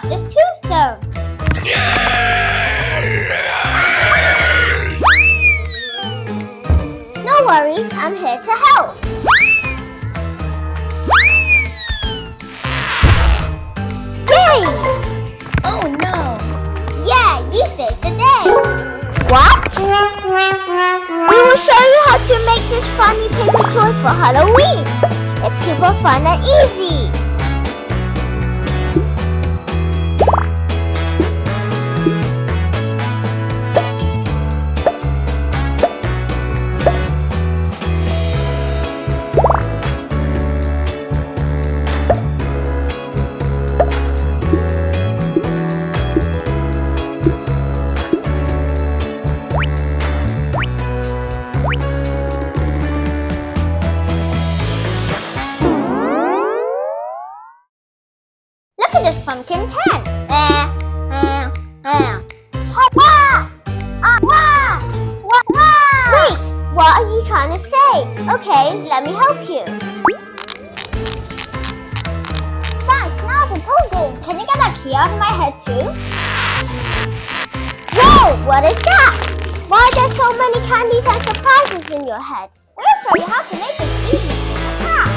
this tombstone. No worries, I'm here to help. Yay! Oh no! Yeah, you saved the day. What? We will show you how to make this funny paper toy for Halloween. It's super fun and easy. Look at this pumpkin pen. Wait, what are you trying to say? Okay, let me help you. Thanks, now it's a toy game. Can you get that key out of my head too? Whoa, what is that? Why are there so many candies and surprises in your head? We'll show you how to make this easy in a pack.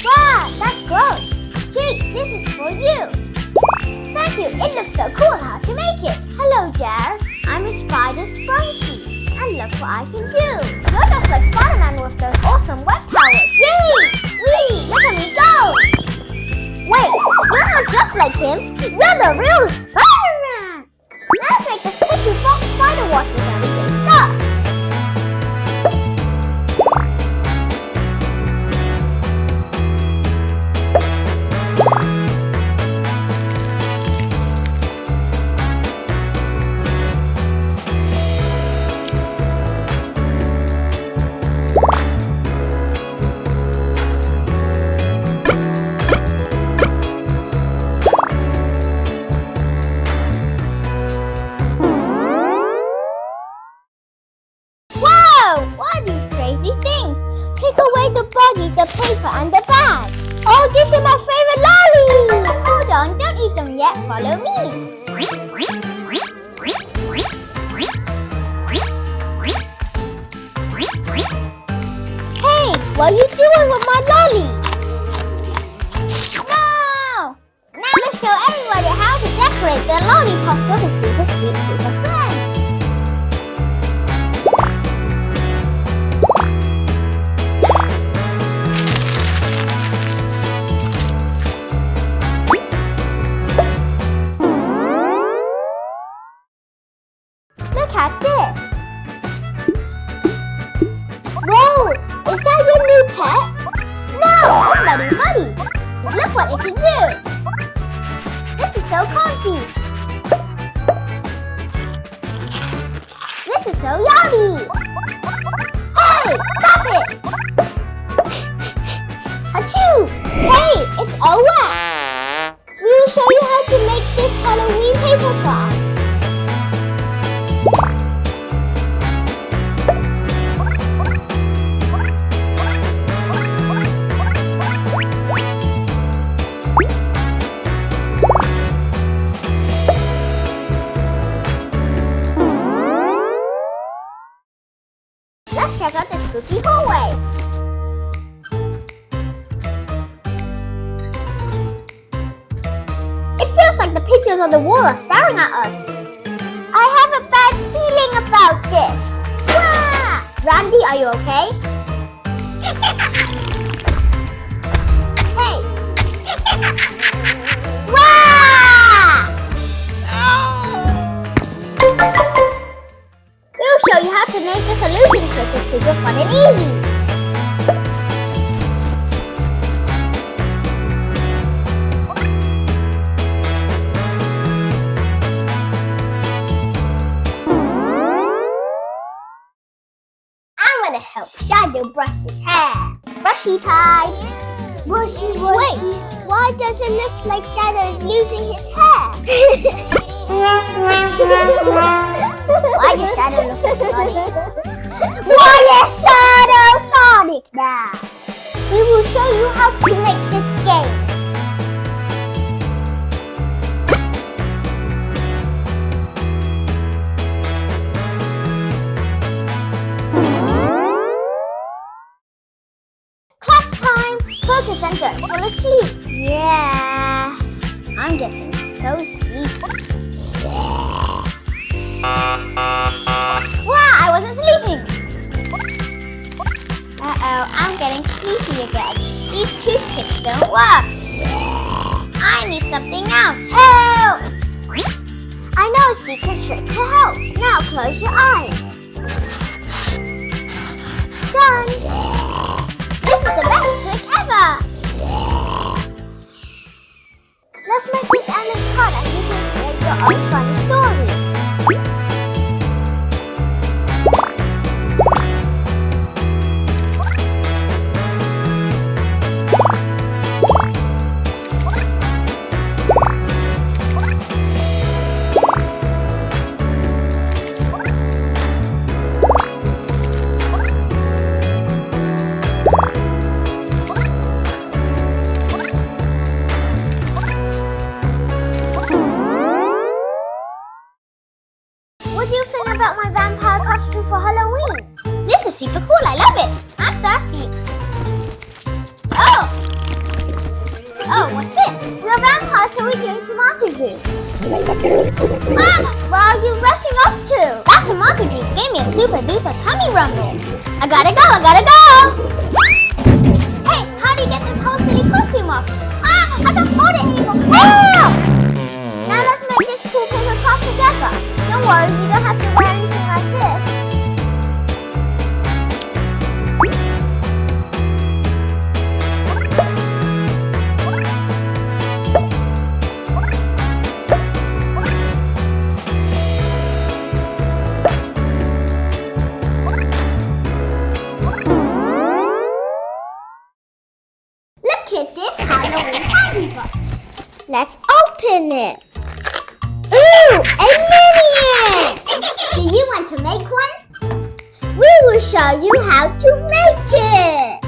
Wow, that's gross. Jake, this is for you. Thank you. It looks so cool how to make it. Hello there. I'm a spider Sprunki. And look what I can do. You're just like Spider-Man with those awesome web powers. Yay! Whee! Look at me go! Wait, you're not just like him. You're the real Spider-Man. Let's make this tissue box spider wash with everyday stuff. The body, the paper, and the bag. Oh, this is my favorite lolly! Hold on, don't eat them yet. Follow me. Hey, what are you doing with my lolly? No! Now let's show everybody how to decorate their lollipops with a super cute paper friend. Look at this. Whoa, is that your new pet? No, it's Buddy Buddy. Look what it can do. This is so comfy. This is so yummy. Hey, stop it. Achoo! Hey, it's all wet. We will show you how to make this Halloween paper craft. Let's check out the spooky hallway. It feels like the pictures on the wall are staring at us. I have a bad feeling about this. Wah! Randy, are you okay? Hey! Wah! We'll show you how to make this illusion trick. It's super fun and easy. I'm gonna help Shadow brush his hair. Brushy time. Brushy. Wait, why does it look like Shadow is losing his hair? Why is Shadow looking Sonic? Why is Shadow Sonic now? We will show you how to make this game. Class time! Focus and don't fall asleep. Yes, I'm getting so sleepy. Wow, I wasn't sleeping. Uh-oh, I'm getting sleepy again. These toothpicks don't work. I need something else. Help! I know a secret trick to help. Now close your eyes. Done. This is the best trick ever. Let's make this endless card and you can create your own funny story. What do you think about my vampire costume for Halloween? This is super cool, I love it. I'm thirsty. Oh, what's this? We're vampires, so we drink tomato juice. Ah, where are you rushing off to? That tomato juice gave me a super duper tummy rumble. I gotta go. Hey, how do you get this whole silly costume off? Ah, I can't hold it anymore. Help! Now let's make this cool paper craft together. Don't worry, you don't have to wear anything like this. Look at this Halloween candy box. Let's open it. Ooh, a minion! Do you want to make one? We will show you how to make it.